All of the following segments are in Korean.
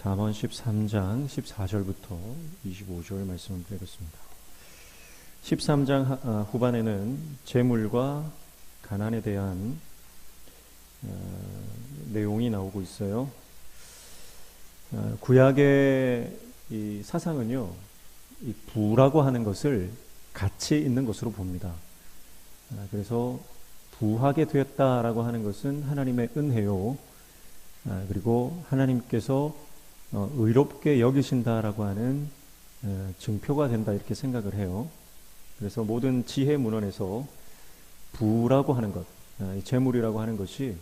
잠언 13장 14절부터 25절 말씀을 드리겠습니다. 13장 후반에는 재물과 가난에 대한 내용이 나오고 있어요. 구약의 이 사상은요, 이 부라고 하는 것을 가치 있는 것으로 봅니다. 그래서 부하게 되었다라고 하는 것은 하나님의 은혜요, 그리고 하나님께서 의롭게 여기신다라고 하는 증표가 된다, 이렇게 생각을 해요. 그래서 모든 지혜 문헌에서 부라고 하는 것, 재물이라고 하는 것이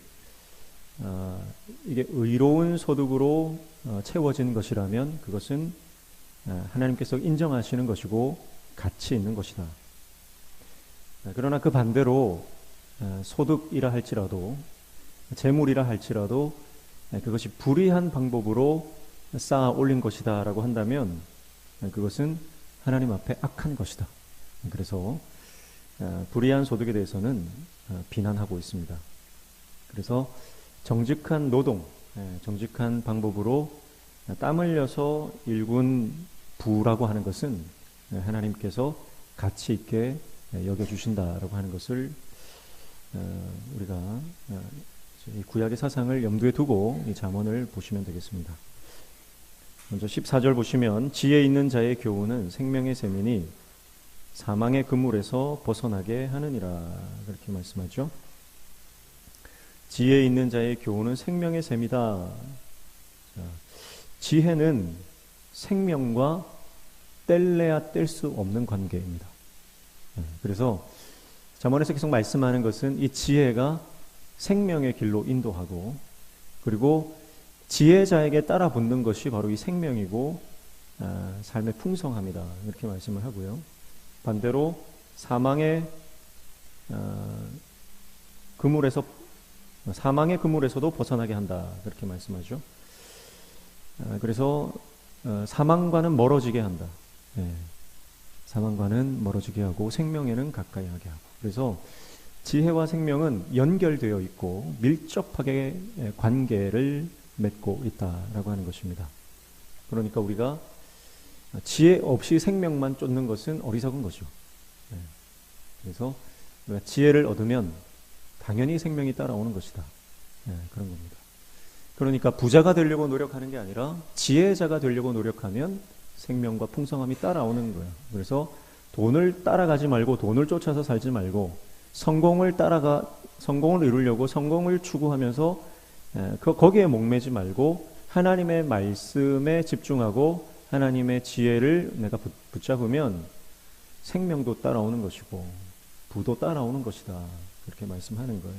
이게 의로운 소득으로 채워진 것이라면 그것은 하나님께서 인정하시는 것이고 가치 있는 것이다. 그러나 그 반대로 소득이라 할지라도, 재물이라 할지라도 그것이 불의한 방법으로 쌓아 올린 것이다 라고 한다면 그것은 하나님 앞에 악한 것이다. 그래서 불의한 소득에 대해서는 비난하고 있습니다. 그래서 정직한 노동, 정직한 방법으로 땀 흘려서 일군 부라고 하는 것은 하나님께서 가치 있게 여겨주신다라고 하는 것을 우리가 이 구약의 사상을 염두에 두고 이 잠언을 보시면 되겠습니다. 먼저 14절 보시면 지혜 있는 자의 교훈은 생명의 샘이니 사망의 그물에서 벗어나게 하느니라, 그렇게 말씀하죠. 지혜 있는 자의 교훈은 생명의 샘이다. 지혜는 생명과 뗄래야 뗄 수 없는 관계입니다. 그래서 잠언에서 계속 말씀하는 것은 이 지혜가 생명의 길로 인도하고, 그리고 지혜자에게 따라 붙는 것이 바로 이 생명이고 삶의 풍성함이다, 이렇게 말씀을 하고요. 반대로 사망의 그물에서도 벗어나게 한다, 그렇게 말씀하죠. 그래서 사망과는 멀어지게 한다. 사망과는 멀어지게 하고 생명에는 가까이 하게 하고. 그래서 지혜와 생명은 연결되어 있고 밀접하게 관계를 맺고 있다라고 하는 것입니다. 그러니까 우리가 지혜 없이 생명만 쫓는 것은 어리석은 거죠. 그래서 우리가 지혜를 얻으면 당연히 생명이 따라오는 것이다. 그런 겁니다. 그러니까 부자가 되려고 노력하는 게 아니라 지혜자가 되려고 노력하면 생명과 풍성함이 따라오는 거예요. 그래서 돈을 따라가지 말고, 돈을 쫓아서 살지 말고, 성공을 이루려고 성공을 추구하면서 거기에 목매지 말고 하나님의 말씀에 집중하고 하나님의 지혜를 내가 붙잡으면 생명도 따라오는 것이고 부도 따라오는 것이다, 그렇게 말씀하는 거예요.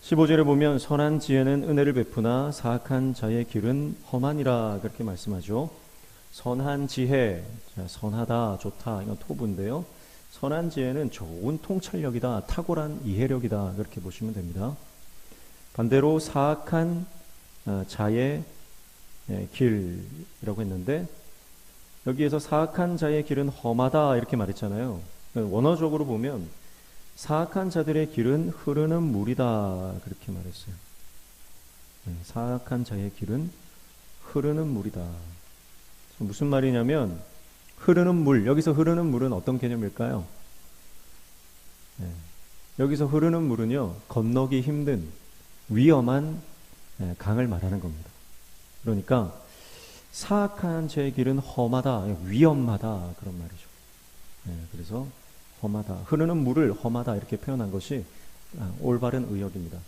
15절에 보면 선한 지혜는 은혜를 베푸나 사악한 자의 길은 험하니라, 그렇게 말씀하죠. 선한 지혜, 선하다, 좋다, 이건 토부인데요. 선한 지혜는 좋은 통찰력이다, 탁월한 이해력이다, 그렇게 보시면 됩니다. 반대로 사악한 자의 길이라고 했는데, 여기에서 사악한 자의 길은 험하다, 이렇게 말했잖아요. 원어적으로 보면 사악한 자들의 길은 흐르는 물이다, 그렇게 말했어요. 사악한 자의 길은 흐르는 물이다. 무슨 말이냐면 흐르는 물, 여기서 흐르는 물은 어떤 개념일까요? 여기서 흐르는 물은요, 건너기 힘든 위험한 강을 말하는 겁니다. 그러니까 사악한 자의 길은 험하다, 위험하다, 그런 말이죠. 그래서 험하다, 흐르는 물을 험하다, 이렇게 표현한 것이 올바른 의역입니다.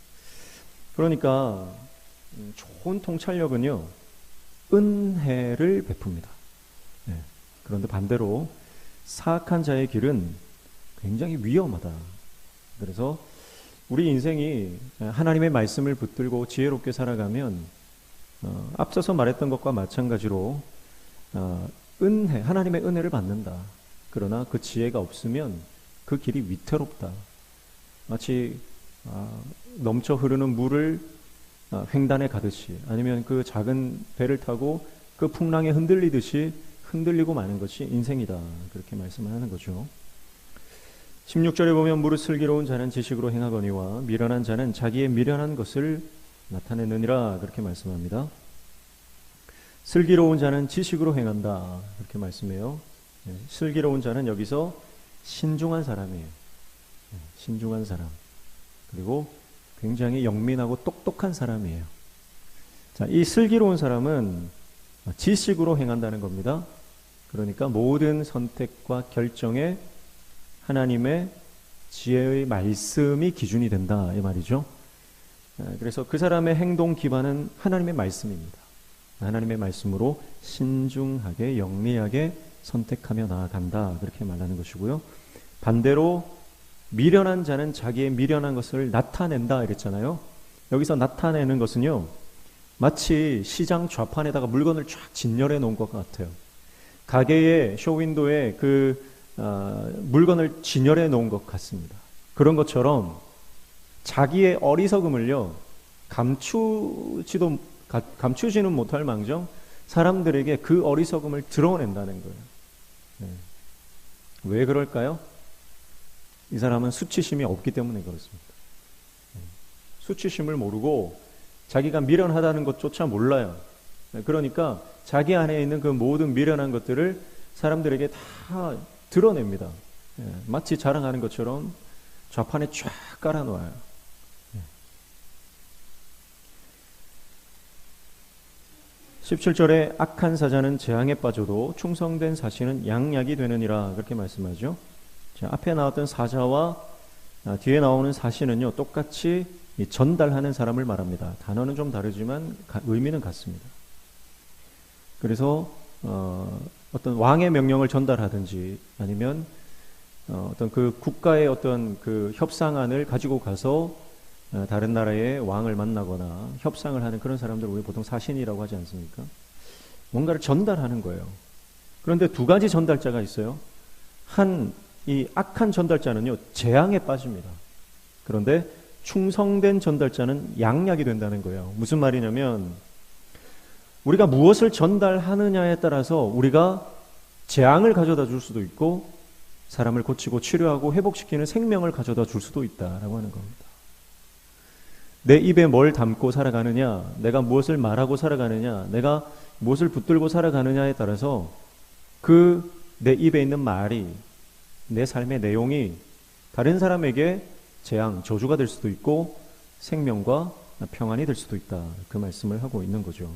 그러니까 좋은 통찰력은요, 은혜를 베풉니다. 그런데 반대로 사악한 자의 길은 굉장히 위험하다. 그래서 우리 인생이 하나님의 말씀을 붙들고 지혜롭게 살아가면 앞서서 말했던 것과 마찬가지로 하나님의 은혜를 받는다. 그러나 그 지혜가 없으면 그 길이 위태롭다. 마치 넘쳐 흐르는 물을 횡단에 가듯이, 아니면 그 작은 배를 타고 그 풍랑에 흔들리고 마는 것이 인생이다, 그렇게 말씀을 하는 거죠. 16절에 보면 무릇 슬기로운 자는 지식으로 행하거니와 미련한 자는 자기의 미련한 것을 나타내느니라, 그렇게 말씀합니다. 슬기로운 자는 지식으로 행한다. 그렇게 말씀해요. 슬기로운 자는 여기서 신중한 사람이에요. 신중한 사람. 그리고 굉장히 영민하고 똑똑한 사람이에요. 자, 이 슬기로운 사람은 지식으로 행한다는 겁니다. 그러니까 모든 선택과 결정에 하나님의 지혜의 말씀이 기준이 된다 이 말이죠. 그래서 그 사람의 행동 기반은 하나님의 말씀입니다. 하나님의 말씀으로 신중하게 영리하게 선택하며 나아간다 그렇게 말하는 것이고요. 반대로 미련한 자는 자기의 미련한 것을 나타낸다 이랬잖아요. 여기서 나타내는 것은요, 마치 시장 좌판에다가 물건을 쫙 진열해 놓은 것 같아요. 가게의 쇼윈도에 물건을 진열해 놓은 것 같습니다. 그런 것처럼 자기의 어리석음을요, 감추지는 못할 망정 사람들에게 그 어리석음을 드러낸다는 거예요. 네. 왜 그럴까요? 이 사람은 수치심이 없기 때문에 그렇습니다. 네. 수치심을 모르고 자기가 미련하다는 것조차 몰라요. 네. 그러니까 자기 안에 있는 그 모든 미련한 것들을 사람들에게 다 드러냅니다. 네. 마치 자랑하는 것처럼 좌판에 쫙 깔아놓아요. 네. 17절에 악한 사자는 재앙에 빠져도 충성된 사신은 양약이 되느니라 그렇게 말씀하죠. 자, 앞에 나왔던 사자와 뒤에 나오는 사신은요, 똑같이 전달하는 사람을 말합니다. 단어는 좀 다르지만 의미는 같습니다. 그래서 어떤 왕의 명령을 전달하든지 아니면 어떤 그 국가의 어떤 그 협상안을 가지고 가서 다른 나라의 왕을 만나거나 협상을 하는 그런 사람들 우리 보통 사신이라고 하지 않습니까? 뭔가를 전달하는 거예요. 그런데 두 가지 전달자가 있어요. 이 악한 전달자는요, 재앙에 빠집니다. 그런데 충성된 전달자는 양약이 된다는 거예요. 무슨 말이냐면 우리가 무엇을 전달하느냐에 따라서 우리가 재앙을 가져다 줄 수도 있고 사람을 고치고 치료하고 회복시키는 생명을 가져다 줄 수도 있다라고 하는 겁니다. 내 입에 뭘 담고 살아가느냐, 내가 무엇을 말하고 살아가느냐, 내가 무엇을 붙들고 살아가느냐에 따라서 그 내 입에 있는 말이, 내 삶의 내용이 다른 사람에게 재앙, 저주가 될 수도 있고 생명과 평안이 될 수도 있다. 그 말씀을 하고 있는 거죠.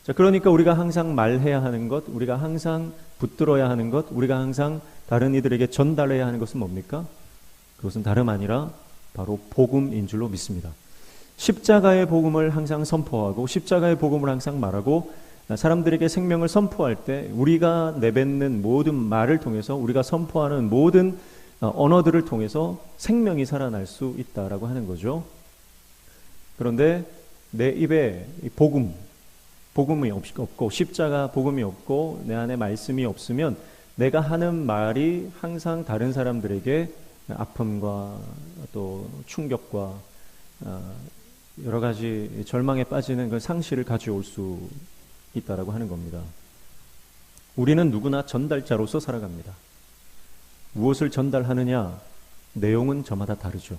자, 그러니까 우리가 항상 말해야 하는 것, 우리가 항상 붙들어야 하는 것, 우리가 항상 다른 이들에게 전달해야 하는 것은 뭡니까? 그것은 다름 아니라 바로 복음인 줄로 믿습니다. 십자가의 복음을 항상 선포하고 십자가의 복음을 항상 말하고 사람들에게 생명을 선포할 때 우리가 내뱉는 모든 말을 통해서 우리가 선포하는 모든 언어들을 통해서 생명이 살아날 수 있다라고 하는 거죠. 그런데 내 입에 복음이 없고 십자가 복음이 없고 내 안에 말씀이 없으면 내가 하는 말이 항상 다른 사람들에게 아픔과 또 충격과 여러 가지 절망에 빠지는 그 상실을 가져올 수 있다라고 하는 겁니다. 우리는 누구나 전달자로서 살아갑니다. 무엇을 전달하느냐, 내용은 저마다 다르죠.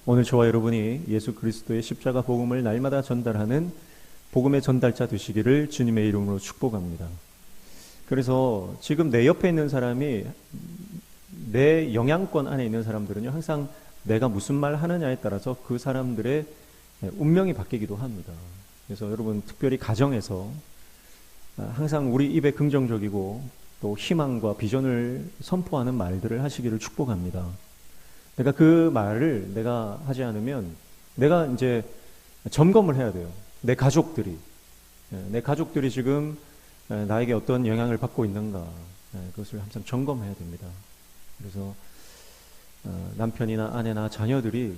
오늘 저와 여러분이 예수 그리스도의 십자가 복음을 날마다 전달하는 복음의 전달자 되시기를 주님의 이름으로 축복합니다. 그래서 지금 내 옆에 있는 사람이 내 영향권 안에 있는 사람들은요, 항상 내가 무슨 말 하느냐에 따라서 그 사람들의 운명이 바뀌기도 합니다. 그래서 여러분 특별히 가정에서 항상 우리 입에 긍정적이고 또 희망과 비전을 선포하는 말들을 하시기를 축복합니다. 내가 그 말을 내가 하지 않으면 내가 이제 점검을 해야 돼요. 내 가족들이 지금 나에게 어떤 영향을 받고 있는가, 그것을 항상 점검해야 됩니다. 그래서 남편이나 아내나 자녀들이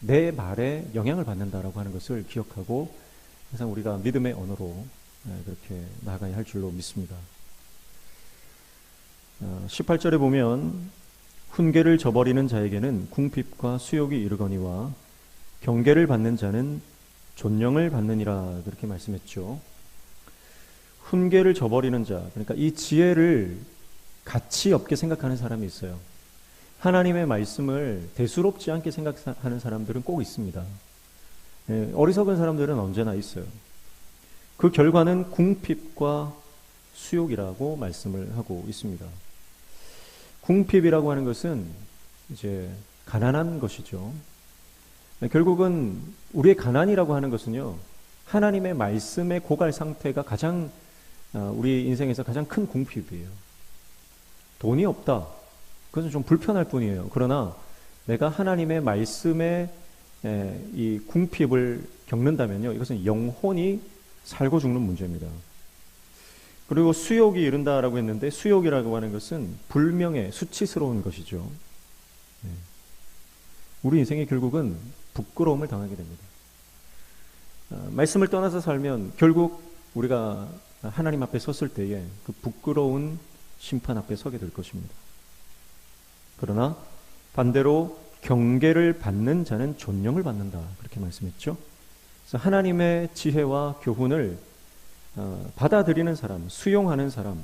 내 말에 영향을 받는다라고 하는 것을 기억하고 항상 우리가 믿음의 언어로 그렇게 나아가야 할 줄로 믿습니다. 18절에 보면 훈계를 저버리는 자에게는 궁핍과 수욕이 이르거니와 경계를 받는 자는 존령을 받느니라 그렇게 말씀했죠. 훈계를 저버리는 자, 그러니까 이 지혜를 가치 없게 생각하는 사람이 있어요. 하나님의 말씀을 대수롭지 않게 생각하는 사람들은 꼭 있습니다. 어리석은 사람들은 언제나 있어요. 그 결과는 궁핍과 수욕이라고 말씀을 하고 있습니다. 궁핍이라고 하는 것은 이제 가난한 것이죠. 결국은 우리의 가난이라고 하는 것은요, 하나님의 말씀의 고갈 상태가 가장 우리 인생에서 가장 큰 궁핍이에요. 돈이 없다. 그것은 좀 불편할 뿐이에요. 그러나 내가 하나님의 말씀에 이 궁핍을 겪는다면요, 이것은 영혼이 살고 죽는 문제입니다. 그리고 수욕이 이른다라고 했는데, 수욕이라고 하는 것은 불명예, 수치스러운 것이죠. 우리 인생이 결국은 부끄러움을 당하게 됩니다. 말씀을 떠나서 살면 결국 우리가 하나님 앞에 섰을 때에 그 부끄러운 심판 앞에 서게 될 것입니다. 그러나 반대로 경계를 받는 자는 존령을 받는다, 그렇게 말씀했죠. 그래서 하나님의 지혜와 교훈을 받아들이는 사람, 수용하는 사람,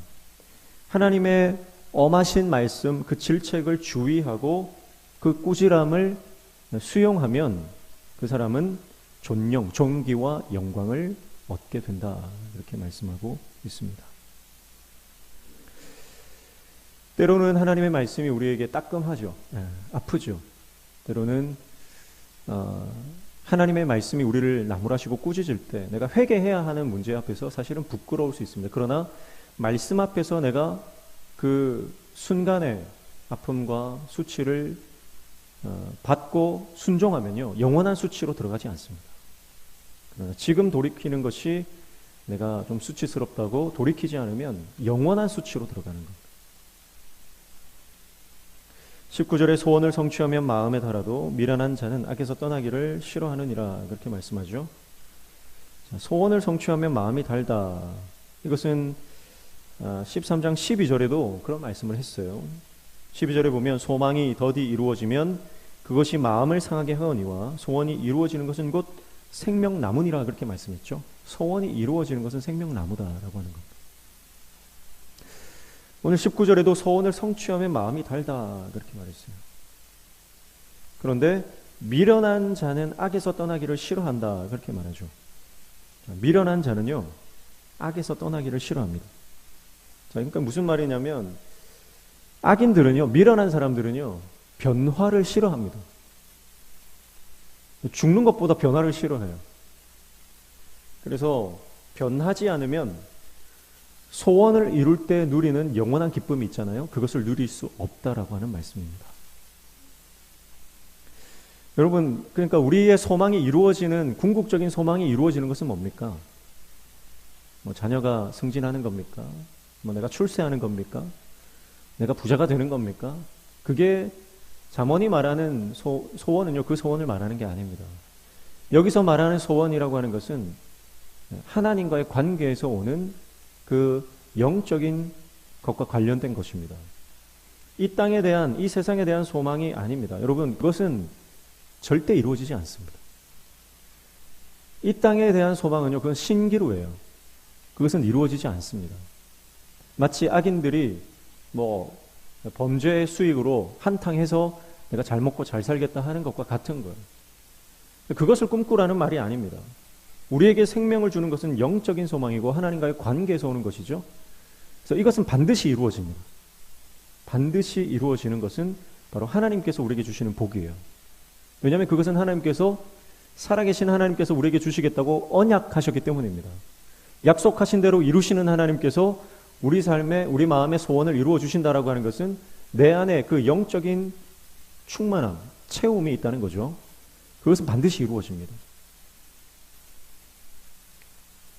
하나님의 엄하신 말씀, 그 질책을 주의하고 그 꾸지람을 수용하면 그 사람은 존령, 존귀와 영광을 얻게 된다, 이렇게 말씀하고 있습니다. 때로는 하나님의 말씀이 우리에게 따끔하죠. 아프죠. 때로는 하나님의 말씀이 우리를 나무라시고 꾸짖을 때 내가 회개해야 하는 문제 앞에서 사실은 부끄러울 수 있습니다. 그러나 말씀 앞에서 내가 그 순간의 아픔과 수치를 받고 순종하면요, 영원한 수치로 들어가지 않습니다. 그러나 지금 돌이키는 것이 내가 좀 수치스럽다고 돌이키지 않으면 영원한 수치로 들어가는 겁니다. 19절에 소원을 성취하면 마음에 달아도 미련한 자는 악에서 떠나기를 싫어하느니라, 그렇게 말씀하죠. 자, 소원을 성취하면 마음이 달다. 이것은 13장 12절에도 그런 말씀을 했어요. 12절에 보면 소망이 더디 이루어지면 그것이 마음을 상하게 하거니와 소원이 이루어지는 것은 곧 생명나무니라, 그렇게 말씀했죠. 소원이 이루어지는 것은 생명나무다라고 하는 겁니다. 오늘 19절에도 소원을 성취하면 마음이 달다, 그렇게 말했어요. 그런데 미련한 자는 악에서 떠나기를 싫어한다, 그렇게 말하죠. 미련한 자는요, 악에서 떠나기를 싫어합니다. 자, 그러니까 무슨 말이냐면, 악인들은요, 미련한 사람들은요, 변화를 싫어합니다. 죽는 것보다 변화를 싫어해요. 그래서 변하지 않으면 소원을 이룰 때 누리는 영원한 기쁨이 있잖아요. 그것을 누릴 수 없다라고 하는 말씀입니다. 여러분, 그러니까 우리의 소망이 이루어지는, 궁극적인 소망이 이루어지는 것은 뭡니까? 뭐 자녀가 승진하는 겁니까? 뭐 내가 출세하는 겁니까? 내가 부자가 되는 겁니까? 그게 잠언이 말하는 소원은요, 그 소원을 말하는 게 아닙니다. 여기서 말하는 소원이라고 하는 것은 하나님과의 관계에서 오는 그 영적인 것과 관련된 것입니다. 이 땅에 대한, 이 세상에 대한 소망이 아닙니다. 여러분, 그것은 절대 이루어지지 않습니다. 이 땅에 대한 소망은요, 그건 신기루예요. 그것은 이루어지지 않습니다. 마치 악인들이 뭐 범죄의 수익으로 한탕해서 내가 잘 먹고 잘 살겠다 하는 것과 같은 거예요. 그것을 꿈꾸라는 말이 아닙니다. 우리에게 생명을 주는 것은 영적인 소망이고 하나님과의 관계에서 오는 것이죠. 그래서 이것은 반드시 이루어집니다. 반드시 이루어지는 것은 바로 하나님께서 우리에게 주시는 복이에요. 왜냐하면 그것은 하나님께서, 살아계신 하나님께서 우리에게 주시겠다고 언약하셨기 때문입니다. 약속하신 대로 이루시는 하나님께서 우리 삶에, 우리 마음의 소원을 이루어 주신다라고 하는 것은 내 안에 그 영적인 충만함, 채움이 있다는 거죠. 그것은 반드시 이루어집니다.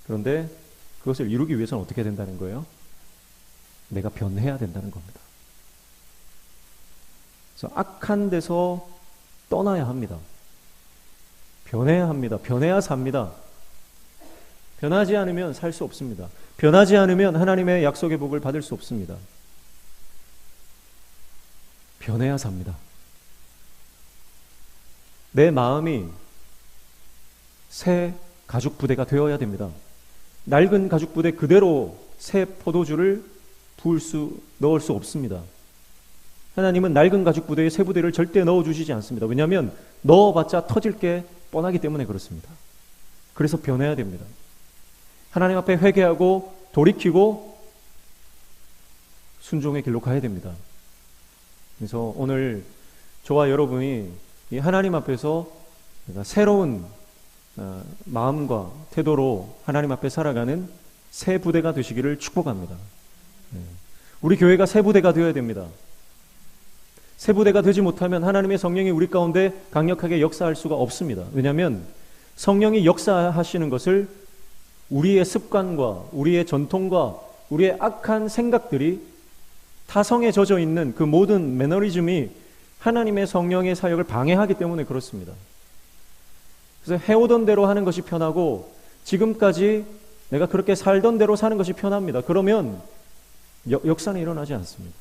그런데 그것을 이루기 위해서는 어떻게 된다는 거예요? 내가 변해야 된다는 겁니다. 그래서 악한 데서 떠나야 합니다. 변해야 합니다. 변해야 삽니다. 변하지 않으면 살 수 없습니다. 변하지 않으면 하나님의 약속의 복을 받을 수 없습니다. 변해야 삽니다. 내 마음이 새 가죽 부대가 되어야 됩니다. 낡은 가죽 부대 그대로 새 포도주를 넣을 수 없습니다. 하나님은 낡은 가죽 부대에 새 부대를 절대 넣어주시지 않습니다. 왜냐하면 넣어봤자 터질 게 뻔하기 때문에 그렇습니다. 그래서 변해야 됩니다. 하나님 앞에 회개하고 돌이키고 순종의 길로 가야 됩니다. 그래서 오늘 저와 여러분이 이 하나님 앞에서 새로운 마음과 태도로 하나님 앞에 살아가는 새 부대가 되시기를 축복합니다. 우리 교회가 새 부대가 되어야 됩니다. 새 부대가 되지 못하면 하나님의 성령이 우리 가운데 강력하게 역사할 수가 없습니다. 왜냐하면 성령이 역사하시는 것을 우리의 습관과 우리의 전통과 우리의 악한 생각들이 타성에 젖어 있는 그 모든 매너리즘이 하나님의 성령의 사역을 방해하기 때문에 그렇습니다. 그래서 해오던 대로 하는 것이 편하고 지금까지 내가 그렇게 살던 대로 사는 것이 편합니다. 그러면 역사는 일어나지 않습니다.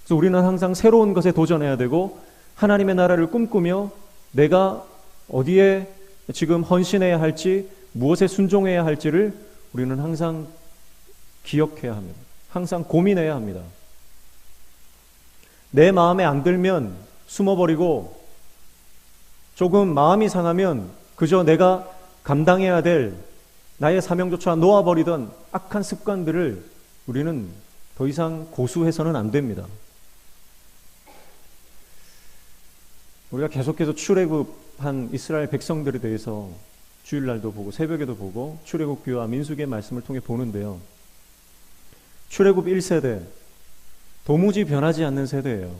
그래서 우리는 항상 새로운 것에 도전해야 되고 하나님의 나라를 꿈꾸며 내가 어디에 지금 헌신해야 할지 무엇에 순종해야 할지를 우리는 항상 기억해야 합니다. 항상 고민해야 합니다. 내 마음에 안 들면 숨어버리고 조금 마음이 상하면 그저 내가 감당해야 될 나의 사명조차 놓아버리던 악한 습관들을 우리는 더 이상 고수해서는 안 됩니다. 우리가 계속해서 출애굽한 이스라엘 백성들에 대해서 주일날도 보고 새벽에도 보고 출애굽기와 민수기의 말씀을 통해 보는데요. 출애굽 1세대, 도무지 변하지 않는 세대예요.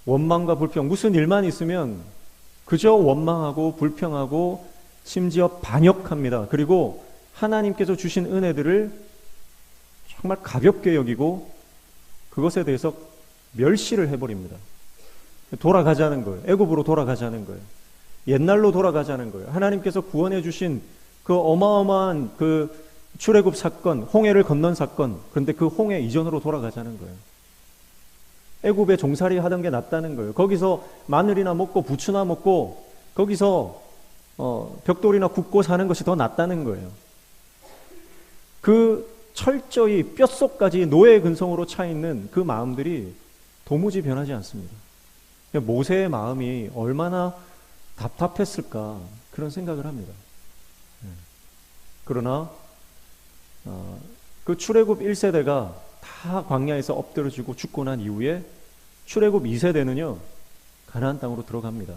원망과 불평, 무슨 일만 있으면 그저 원망하고 불평하고 심지어 반역합니다. 그리고 하나님께서 주신 은혜들을 정말 가볍게 여기고 그것에 대해서 멸시를 해버립니다. 돌아가자는 거예요. 애굽으로 돌아가자는 거예요. 옛날로 돌아가자는 거예요. 하나님께서 구원해 주신 그 어마어마한 그 출애굽 사건, 홍해를 건넌 사건, 그런데 그 홍해 이전으로 돌아가자는 거예요. 애굽에 종살이 하던 게 낫다는 거예요. 거기서 마늘이나 먹고 부추나 먹고 거기서 벽돌이나 굽고 사는 것이 더 낫다는 거예요. 그 철저히 뼛속까지 노예 근성으로 차 있는 그 마음들이 도무지 변하지 않습니다. 모세의 마음이 얼마나 답답했을까 그런 생각을 합니다. 그러나 그 출애굽 1세대가 다 광야에서 엎드러지고 죽고 난 이후에 출애굽 2세대는요 가나안 땅으로 들어갑니다.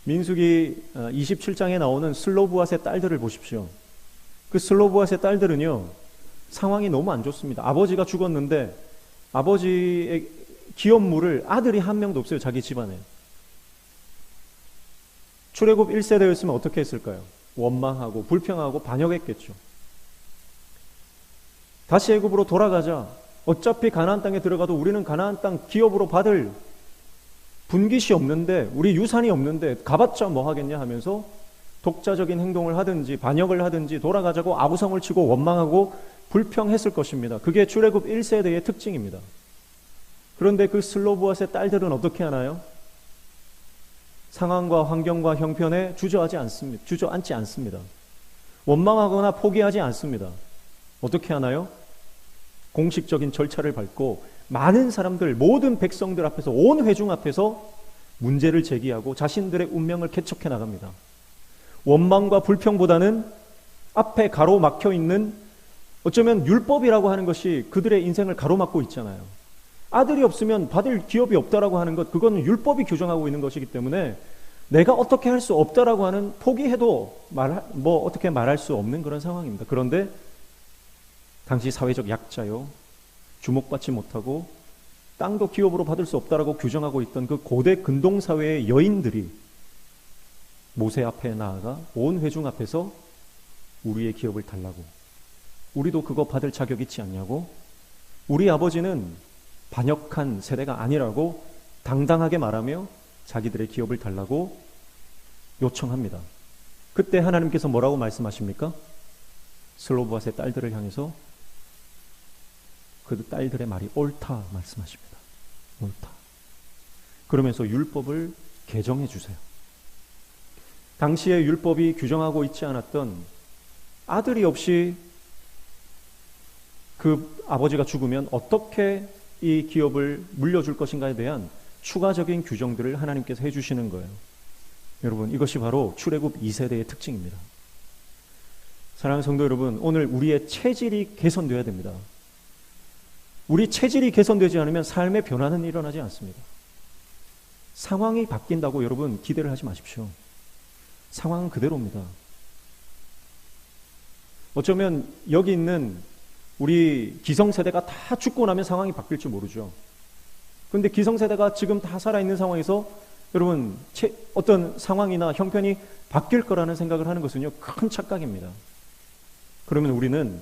민수기 27장에 나오는 슬로브앗의 딸들을 보십시오. 그 슬로브앗의 딸들은요 상황이 너무 안 좋습니다. 아버지가 죽었는데 아버지의 기업 물을 아들이 한 명도 없어요. 자기 집안에. 출애굽 1세대였으면 어떻게 했을까요? 원망하고 불평하고 반역했겠죠. 다시 애굽으로 돌아가자. 어차피 가나안 땅에 들어가도 우리는 가나안 땅 기업으로 받을 분깃이 없는데 우리 유산이 없는데 가봤자 뭐 하겠냐 하면서 독자적인 행동을 하든지 반역을 하든지 돌아가자고 아부성을 치고 원망하고 불평했을 것입니다. 그게 출애굽 1세대의 특징입니다. 그런데 그 슬로브앗의 딸들은 어떻게 하나요? 상황과 환경과 형편에 주저앉지 않습니다. 원망하거나 포기하지 않습니다. 어떻게 하나요? 공식적인 절차를 밟고 많은 사람들, 모든 백성들 앞에서, 온 회중 앞에서 문제를 제기하고 자신들의 운명을 개척해 나갑니다. 원망과 불평보다는 앞에 가로막혀 있는 어쩌면 율법이라고 하는 것이 그들의 인생을 가로막고 있잖아요. 아들이 없으면 받을 기업이 없다라고 하는 것, 그건 율법이 규정하고 있는 것이기 때문에 내가 어떻게 할 수 없다라고 하는, 포기해도 어떻게 말할 수 없는 그런 상황입니다. 그런데 당시 사회적 약자요, 주목받지 못하고 땅도 기업으로 받을 수 없다라고 규정하고 있던 그 고대 근동사회의 여인들이 모세 앞에 나아가 온 회중 앞에서 우리의 기업을 달라고, 우리도 그거 받을 자격 있지 않냐고, 우리 아버지는 반역한 세대가 아니라고 당당하게 말하며 자기들의 기업을 달라고 요청합니다. 그때 하나님께서 뭐라고 말씀하십니까? 슬로브앗의 딸들을 향해서 그 딸들의 말이 옳다 말씀하십니다. 옳다. 그러면서 율법을 개정해 주세요. 당시에 율법이 규정하고 있지 않았던 아들이 없이 그 아버지가 죽으면 어떻게 이 기업을 물려줄 것인가에 대한 추가적인 규정들을 하나님께서 해주시는 거예요. 여러분, 이것이 바로 출애굽 2세대의 특징입니다. 사랑하는 성도 여러분, 오늘 우리의 체질이 개선되어야 됩니다. 우리 체질이 개선되지 않으면 삶의 변화는 일어나지 않습니다. 상황이 바뀐다고 여러분 기대를 하지 마십시오. 상황은 그대로입니다. 어쩌면 여기 있는 우리 기성세대가 다 죽고 나면 상황이 바뀔 줄 모르죠. 그런데 기성세대가 지금 다 살아있는 상황에서 여러분 어떤 상황이나 형편이 바뀔 거라는 생각을 하는 것은요, 큰 착각입니다. 그러면 우리는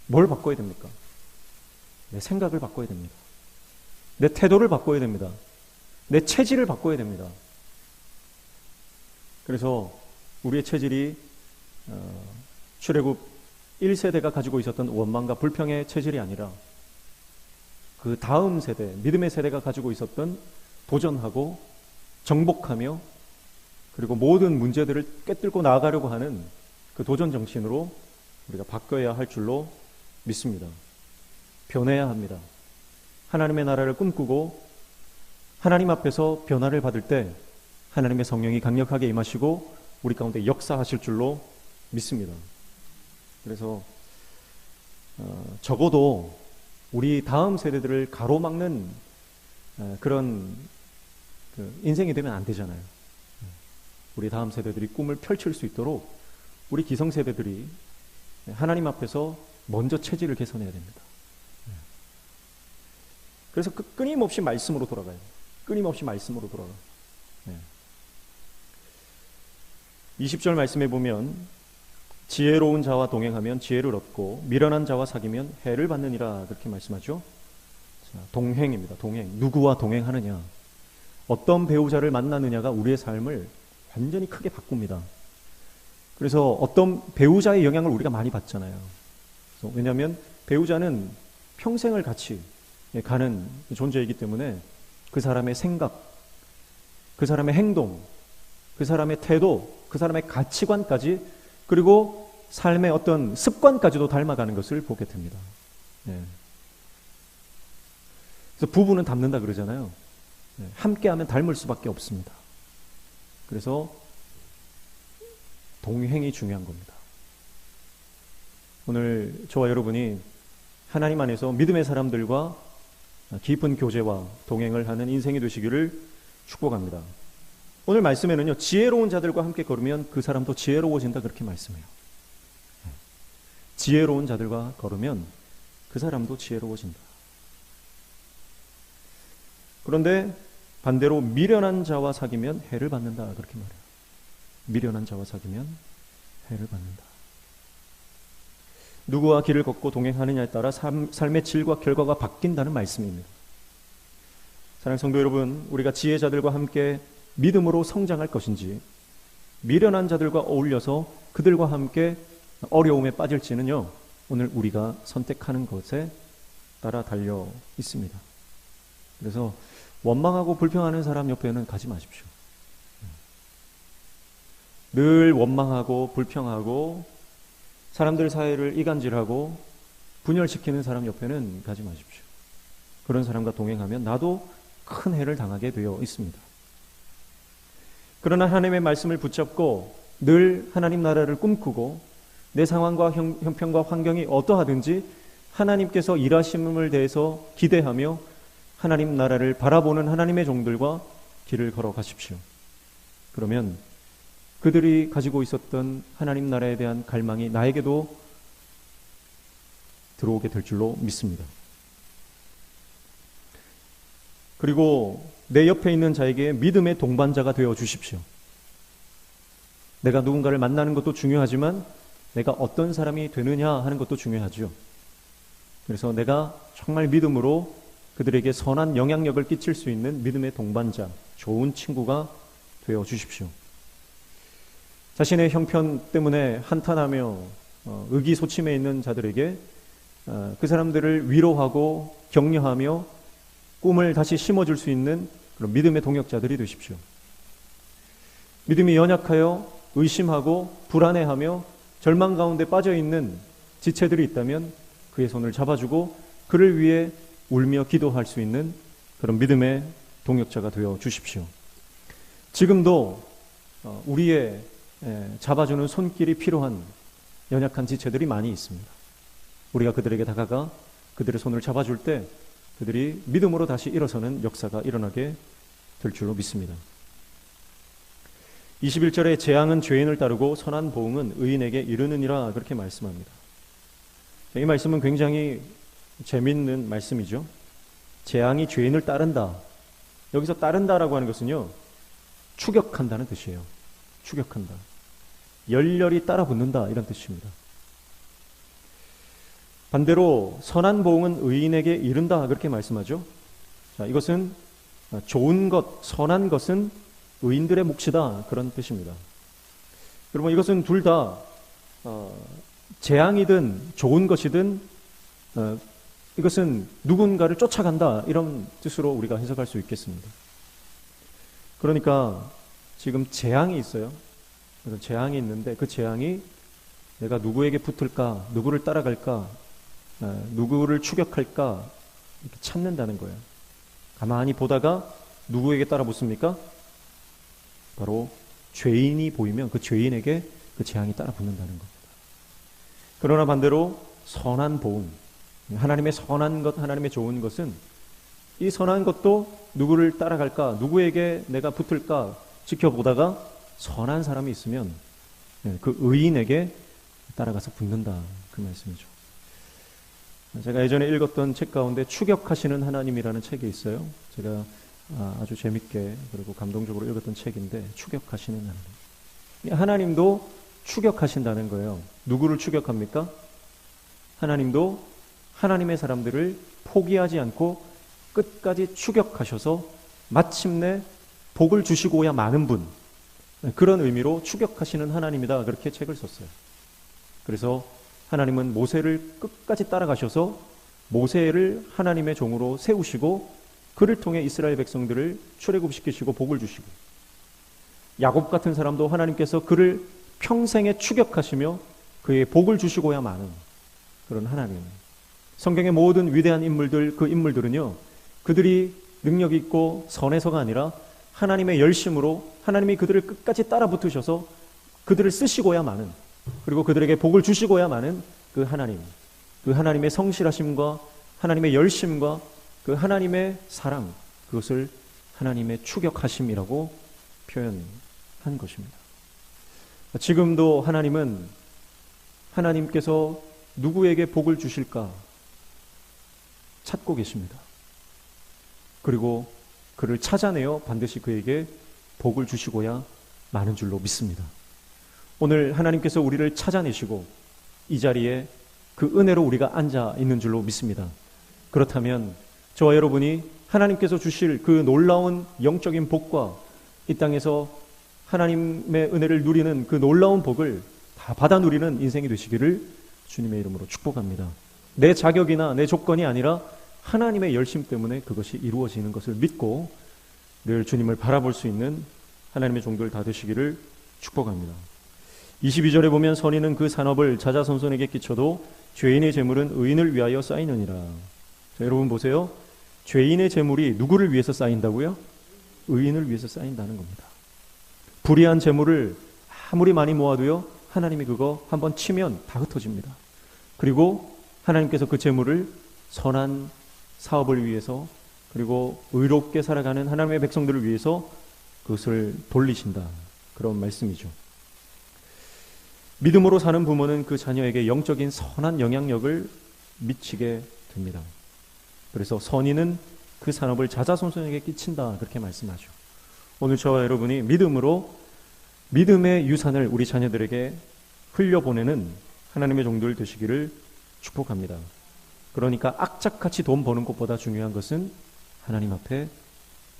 뭘 바꿔야 됩니까? 내 생각을 바꿔야 됩니다. 내 태도를 바꿔야 됩니다. 내 체질을 바꿔야 됩니다. 그래서 우리의 체질이 출애굽 1세대가 가지고 있었던 원망과 불평의 체질이 아니라 그 다음 세대, 믿음의 세대가 가지고 있었던 도전하고 정복하며 그리고 모든 문제들을 꿰뚫고 나아가려고 하는 그 도전 정신으로 우리가 바뀌어야 할 줄로 믿습니다. 변해야 합니다. 하나님의 나라를 꿈꾸고 하나님 앞에서 변화를 받을 때 하나님의 성령이 강력하게 임하시고 우리 가운데 역사하실 줄로 믿습니다. 그래서 적어도 우리 다음 세대들을 가로막는 그런 인생이 되면 안 되잖아요. 우리 다음 세대들이 꿈을 펼칠 수 있도록 우리 기성세대들이 하나님 앞에서 먼저 체질을 개선해야 됩니다. 그래서 끊임없이 말씀으로 돌아가요. 끊임없이 말씀으로 돌아가요. 20절 말씀에 보면 지혜로운 자와 동행하면 지혜를 얻고 미련한 자와 사귀면 해를 받느니라, 그렇게 말씀하죠. 자, 동행입니다. 동행. 누구와 동행하느냐, 어떤 배우자를 만나느냐가 우리의 삶을 완전히 크게 바꿉니다. 그래서 어떤 배우자의 영향을 우리가 많이 받잖아요. 왜냐하면 배우자는 평생을 같이 가는 존재이기 때문에 그 사람의 생각, 그 사람의 행동, 그 사람의 태도, 그 사람의 가치관까지, 그리고 삶의 어떤 습관까지도 닮아가는 것을 보게 됩니다. 그래서 부부는 닮는다 그러잖아요. 함께하면 닮을 수밖에 없습니다. 그래서 동행이 중요한 겁니다. 오늘 저와 여러분이 하나님 안에서 믿음의 사람들과 깊은 교제와 동행을 하는 인생이 되시기를 축복합니다. 오늘 말씀에는요, 지혜로운 자들과 함께 걸으면 그 사람도 지혜로워진다, 그렇게 말씀해요. 지혜로운 자들과 걸으면 그 사람도 지혜로워진다. 그런데 반대로 미련한 자와 사귀면 해를 받는다, 그렇게 말해요. 미련한 자와 사귀면 해를 받는다. 누구와 길을 걷고 동행하느냐에 따라 삶의 질과 결과가 바뀐다는 말씀입니다. 사랑하는 성도 여러분, 우리가 지혜자들과 함께 믿음으로 성장할 것인지, 미련한 자들과 어울려서 그들과 함께 어려움에 빠질지는요, 오늘 우리가 선택하는 것에 따라 달려 있습니다. 그래서 원망하고 불평하는 사람 옆에는 가지 마십시오. 늘 원망하고 불평하고 사람들 사이를 이간질하고 분열시키는 사람 옆에는 가지 마십시오. 그런 사람과 동행하면 나도 큰 해를 당하게 되어 있습니다. 그러나 하나님의 말씀을 붙잡고 늘 하나님 나라를 꿈꾸고 내 상황과 형편과 환경이 어떠하든지 하나님께서 일하심을 대해서 기대하며 하나님 나라를 바라보는 하나님의 종들과 길을 걸어가십시오. 그러면 그들이 가지고 있었던 하나님 나라에 대한 갈망이 나에게도 들어오게 될 줄로 믿습니다. 그리고 내 옆에 있는 자에게 믿음의 동반자가 되어 주십시오. 내가 누군가를 만나는 것도 중요하지만 내가 어떤 사람이 되느냐 하는 것도 중요하죠. 그래서 내가 정말 믿음으로 그들에게 선한 영향력을 끼칠 수 있는 믿음의 동반자, 좋은 친구가 되어 주십시오. 자신의 형편 때문에 한탄하며 의기소침해 있는 자들에게 그 사람들을 위로하고 격려하며 꿈을 다시 심어줄 수 있는 그런 믿음의 동역자들이 되십시오. 믿음이 연약하여 의심하고 불안해하며 절망 가운데 빠져있는 지체들이 있다면 그의 손을 잡아주고 그를 위해 울며 기도할 수 있는 그런 믿음의 동역자가 되어 주십시오. 지금도 우리의 잡아주는 손길이 필요한 연약한 지체들이 많이 있습니다. 우리가 그들에게 다가가 그들의 손을 잡아줄 때 그들이 믿음으로 다시 일어서는 역사가 일어나게 될 줄로 믿습니다. 21절에 재앙은 죄인을 따르고 선한 보응은 의인에게 이르느니라 그렇게 말씀합니다. 이 말씀은 굉장히 재미있는 말씀이죠. 재앙이 죄인을 따른다. 여기서 따른다라고 하는 것은요, 추격한다는 뜻이에요. 추격한다. 열렬히 따라 붙는다 이런 뜻입니다. 반대로 선한 보응은 의인에게 이른다 그렇게 말씀하죠. 자, 이것은 좋은 것, 선한 것은 의인들의 몫이다 그런 뜻입니다. 여러분, 이것은 둘 다 재앙이든 좋은 것이든 이것은 누군가를 쫓아간다 이런 뜻으로 우리가 해석할 수 있겠습니다. 그러니까 지금 재앙이 있어요. 재앙이 있는데 그 재앙이 내가 누구에게 붙을까, 누구를 따라갈까, 누구를 추격할까 이렇게 찾는다는 거예요. 가만히 보다가 누구에게 따라 붙습니까? 바로 죄인이 보이면 그 죄인에게 그 재앙이 따라 붙는다는 겁니다. 그러나 반대로 선한 보응, 하나님의 선한 것, 하나님의 좋은 것은 이 선한 것도 누구를 따라갈까, 누구에게 내가 붙을까 지켜보다가 선한 사람이 있으면 그 의인에게 따라가서 붙는다 그 말씀이죠. 제가 예전에 읽었던 책 가운데 추격하시는 하나님이라는 책이 있어요. 제가 아주 재밌게 그리고 감동적으로 읽었던 책인데, 추격하시는 하나님. 하나님도 추격하신다는 거예요. 누구를 추격합니까? 하나님도 하나님의 사람들을 포기하지 않고 끝까지 추격하셔서 마침내 복을 주시고야 마는 분, 그런 의미로 추격하시는 하나님이다 그렇게 책을 썼어요. 그래서 하나님은 모세를 끝까지 따라가셔서 모세를 하나님의 종으로 세우시고 그를 통해 이스라엘 백성들을 출애굽시키시고 복을 주시고, 야곱 같은 사람도 하나님께서 그를 평생에 추격하시며 그의 복을 주시고야 마는 그런 하나님. 성경의 모든 위대한 인물들, 그 인물들은요, 그들이 능력이 있고 선해서가 아니라 하나님의 열심으로 하나님이 그들을 끝까지 따라 붙으셔서 그들을 쓰시고야 마는, 그리고 그들에게 복을 주시고야 마는 그 하나님, 그 하나님의 성실하심과 하나님의 열심과 그 하나님의 사랑, 그것을 하나님의 추격하심이라고 표현한 것입니다. 지금도 하나님은 하나님께서 누구에게 복을 주실까 찾고 계십니다. 그리고 그를 찾아내어 반드시 그에게 복을 주시고야 마는 줄로 믿습니다. 오늘 하나님께서 우리를 찾아내시고 이 자리에 그 은혜로 우리가 앉아 있는 줄로 믿습니다. 그렇다면 저와 여러분이 하나님께서 주실 그 놀라운 영적인 복과 이 땅에서 하나님의 은혜를 누리는 그 놀라운 복을 다 받아 누리는 인생이 되시기를 주님의 이름으로 축복합니다. 내 자격이나 내 조건이 아니라 하나님의 열심 때문에 그것이 이루어지는 것을 믿고 늘 주님을 바라볼 수 있는 하나님의 종들 다 되시기를 축복합니다. 22절에 보면 선인은 그 산업을 자자손손에게 끼쳐도 죄인의 재물은 의인을 위하여 쌓이느니라. 자, 여러분 보세요. 죄인의 재물이 누구를 위해서 쌓인다고요? 의인을 위해서 쌓인다는 겁니다. 불의한 재물을 아무리 많이 모아도요, 하나님이 그거 한번 치면 다 흩어집니다. 그리고 하나님께서 그 재물을 선한 사업을 위해서, 그리고 의롭게 살아가는 하나님의 백성들을 위해서 그것을 돌리신다, 그런 말씀이죠. 믿음으로 사는 부모는 그 자녀에게 영적인 선한 영향력을 미치게 됩니다. 그래서 선인은 그 산업을 자자손손에게 끼친다 그렇게 말씀하죠. 오늘 저와 여러분이 믿음으로 믿음의 유산을 우리 자녀들에게 흘려보내는 하나님의 종들 되시기를 축복합니다. 그러니까 악착같이 돈 버는 것보다 중요한 것은 하나님 앞에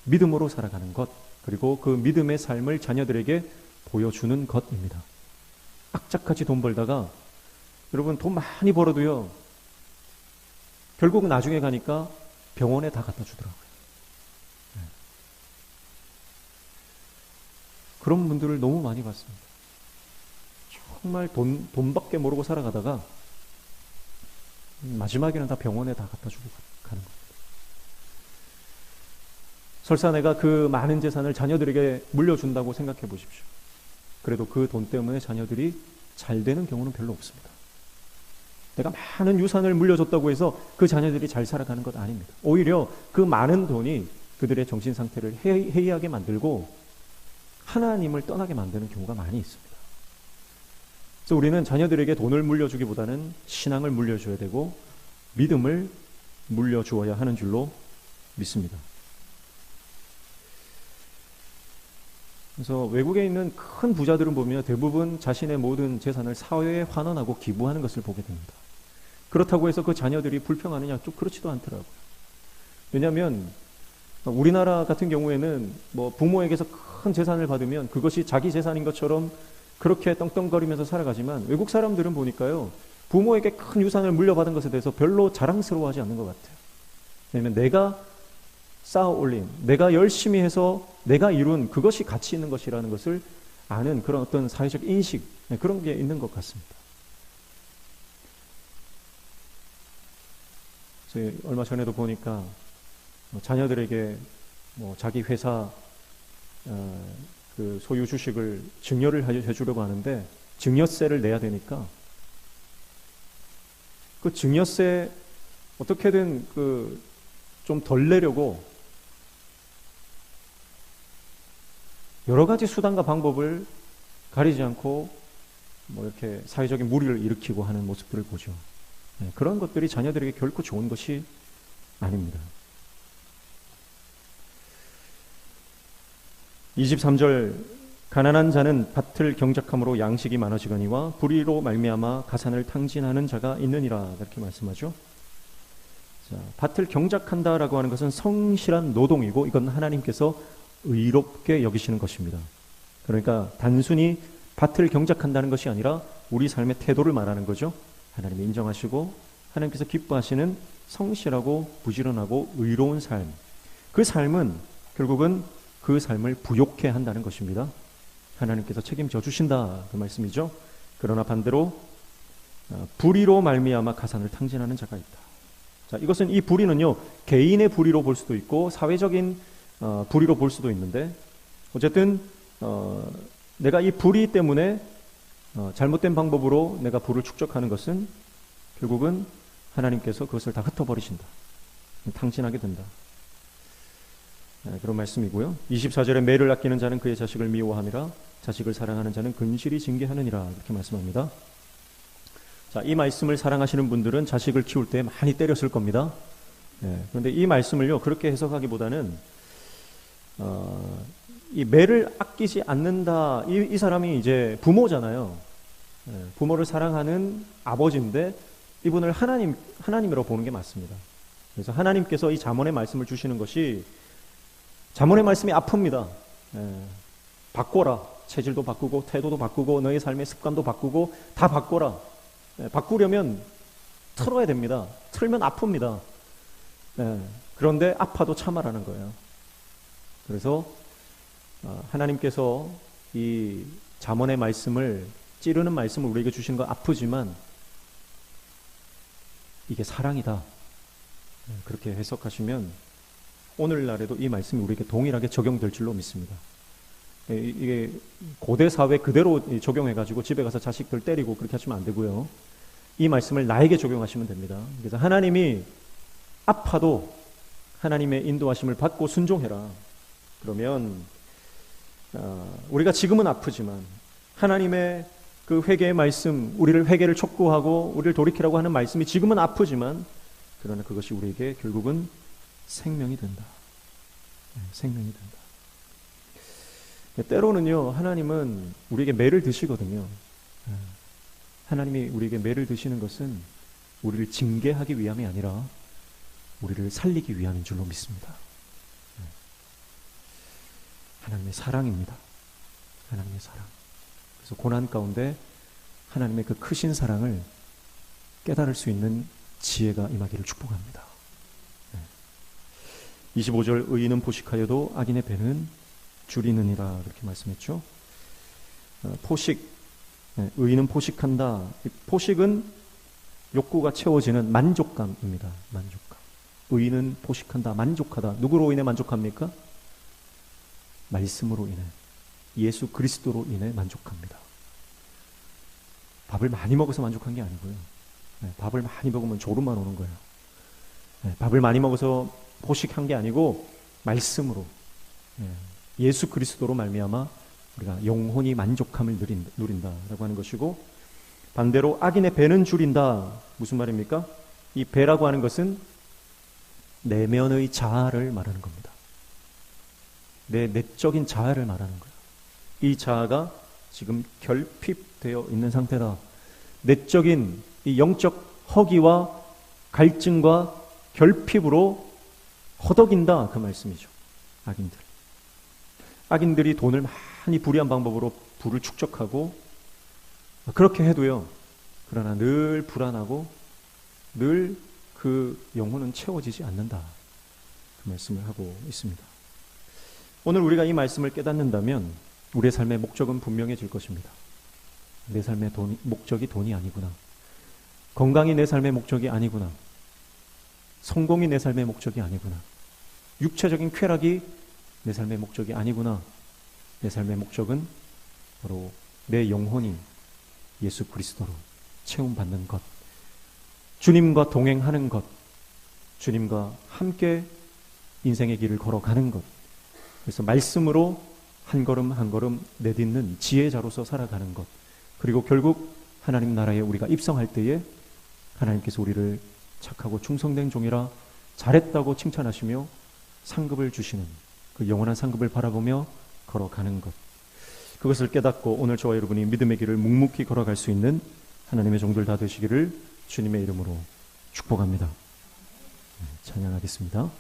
믿음으로 살아가는 것, 그리고 그 믿음의 삶을 자녀들에게 보여주는 것입니다. 악착같이 돈 벌다가 여러분 돈 많이 벌어도요, 결국 나중에 가니까 병원에 다 갖다 주더라고요. 그런 분들을 너무 많이 봤습니다. 정말 돈밖에 모르고 살아가다가 마지막에는 다 병원에 다 갖다 주고 가는 겁니다. 설사 내가 그 많은 재산을 자녀들에게 물려준다고 생각해 보십시오. 그래도 그 돈 때문에 자녀들이 잘 되는 경우는 별로 없습니다. 내가 많은 유산을 물려줬다고 해서 그 자녀들이 잘 살아가는 것 아닙니다. 오히려 그 많은 돈이 그들의 정신 상태를 해이하게 만들고 하나님을 떠나게 만드는 경우가 많이 있습니다. 그래서 우리는 자녀들에게 돈을 물려주기보다는 신앙을 물려줘야 되고 믿음을 물려주어야 하는 줄로 믿습니다. 그래서 외국에 있는 큰 부자들은 보면 대부분 자신의 모든 재산을 사회에 환원하고 기부하는 것을 보게 됩니다. 그렇다고 해서 그 자녀들이 불평하느냐? 좀 그렇지도 않더라고요. 왜냐하면 우리나라 같은 경우에는 뭐 부모에게서 큰 재산을 받으면 그것이 자기 재산인 것처럼 그렇게 떵떵거리면서 살아가지만 외국 사람들은 보니까요, 부모에게 큰 유산을 물려받은 것에 대해서 별로 자랑스러워하지 않는 것 같아요. 왜냐하면 내가 쌓아 올린, 내가 열심히 해서 내가 이룬 그것이 가치 있는 것이라는 것을 아는 그런 어떤 사회적 인식, 그런 게 있는 것 같습니다. 그래서 얼마 전에도 보니까 자녀들에게 자기 회사 그 소유 주식을 증여를 해주려고 하는데 증여세를 내야 되니까 그 증여세 어떻게든 좀 덜 내려고 여러 가지 수단과 방법을 가리지 않고 이렇게 사회적인 물의를 일으키고 하는 모습들을 보죠. 그런 것들이 자녀들에게 결코 좋은 것이 아닙니다. 23절 가난한 자는 밭을 경작함으로 양식이 많아지거니와 불의로 말미암아 가산을 탕진하는 자가 있느니라, 이렇게 말씀하죠. 자, 밭을 경작한다라고 하는 것은 성실한 노동이고 이건 하나님께서 의롭게 여기시는 것입니다. 그러니까 단순히 밭을 경작한다는 것이 아니라 우리 삶의 태도를 말하는 거죠. 하나님이 인정하시고 하나님께서 기뻐하시는 성실하고 부지런하고 의로운 삶, 그 삶은 결국은 그 삶을 부욕해 한다는 것입니다. 하나님께서 책임져 주신다, 그 말씀이죠. 그러나 반대로 불의로 말미암아 가산을 탕진하는 자가 있다. 자, 이것은 이 불의는요, 개인의 불의로 볼 수도 있고 사회적인 불의로 볼 수도 있는데, 어쨌든 내가 이 불의 때문에 잘못된 방법으로 내가 부를 축적하는 것은 결국은 하나님께서 그것을 다 흩어버리신다, 탕진하게 된다, 그런 말씀이고요. 24절에 매를 아끼는 자는 그의 자식을 미워함이라 자식을 사랑하는 자는 근실이 징계하느니라, 이렇게 말씀합니다. 자, 이 말씀을 사랑하시는 분들은 자식을 키울 때 많이 때렸을 겁니다. 그런데 이 말씀을요, 그렇게 해석하기보다는 이 매를 아끼지 않는다, 이 사람이 이제 부모잖아요. 부모를 사랑하는 아버지인데 이분을 하나님으로 보는 게 맞습니다. 그래서 하나님께서 이 잠언의 말씀을 주시는 것이, 잠언의 말씀이 아픕니다. 바꿔라. 체질도 바꾸고 태도도 바꾸고 너의 삶의 습관도 바꾸고 다 바꿔라. 바꾸려면 틀어야 됩니다. 틀면 아픕니다. 그런데 아파도 참아라는 거예요. 그래서 하나님께서 이 잠언의 말씀을, 찌르는 말씀을 우리에게 주신 거 아프지만 이게 사랑이다, 그렇게 해석하시면 오늘날에도 이 말씀이 우리에게 동일하게 적용될 줄로 믿습니다. 이게 고대 사회 그대로 적용해가지고 집에 가서 자식들 때리고 그렇게 하시면 안 되고요. 이 말씀을 나에게 적용하시면 됩니다. 그래서 하나님이 아파도 하나님의 인도하심을 받고 순종해라. 그러면 우리가 지금은 아프지만 하나님의 그 회개의 말씀, 우리를 회개를 촉구하고 우리를 돌이키라고 하는 말씀이 지금은 아프지만 그러나 그것이 우리에게 결국은 생명이 된다. 생명이 된다. 때로는요, 하나님은 우리에게 매를 드시거든요. 하나님이 우리에게 매를 드시는 것은 우리를 징계하기 위함이 아니라 우리를 살리기 위함인 줄로 믿습니다. 하나님의 사랑입니다. 하나님의 사랑. 그래서 고난 가운데 하나님의 그 크신 사랑을 깨달을 수 있는 지혜가 임하기를 축복합니다. 25절 의인은 포식하여도 악인의 배는 줄이느니라, 그렇게 말씀했죠. 포식, 의인은 포식한다. 포식은 욕구가 채워지는 만족감입니다. 만족감. 의인은 포식한다, 만족하다. 누구로 인해 만족합니까? 말씀으로 인해. 예수 그리스도로 인해 만족합니다. 밥을 많이 먹어서 만족한 게 아니고요. 밥을 많이 먹으면 졸음만 오는 거예요. 밥을 많이 먹어서 포식한 게 아니고 말씀으로, 예수 그리스도로 말미암아 우리가 영혼이 만족함을 누린다라고 하는 것이고, 반대로 악인의 배는 줄인다. 무슨 말입니까? 이 배라고 하는 것은 내면의 자아를 말하는 겁니다. 내 내적인 자아를 말하는 거예요. 이 자아가 지금 결핍되어 있는 상태다. 내적인 이 영적 허기와 갈증과 결핍으로 허덕인다, 그 말씀이죠. 악인들이 돈을 많이 불의한 방법으로 부를 축적하고 그렇게 해도요, 그러나 늘 불안하고 늘 그 영혼은 채워지지 않는다, 그 말씀을 하고 있습니다. 오늘 우리가 이 말씀을 깨닫는다면 우리의 삶의 목적은 분명해질 것입니다. 내 삶의 목적이 돈이 아니구나. 건강이 내 삶의 목적이 아니구나. 성공이 내 삶의 목적이 아니구나. 육체적인 쾌락이 내 삶의 목적이 아니구나. 내 삶의 목적은 바로 내 영혼이 예수 그리스도로 채움받는 것, 주님과 동행하는 것, 주님과 함께 인생의 길을 걸어가는 것, 그래서 말씀으로 한 걸음 한 걸음 내딛는 지혜자로서 살아가는 것, 그리고 결국 하나님 나라에 우리가 입성할 때에 하나님께서 우리를 착하고 충성된 종이라 잘했다고 칭찬하시며 상급을 주시는 그 영원한 상급을 바라보며 걸어가는 것, 그것을 깨닫고 오늘 저와 여러분이 믿음의 길을 묵묵히 걸어갈 수 있는 하나님의 종들 다 되시기를 주님의 이름으로 축복합니다. 찬양하겠습니다.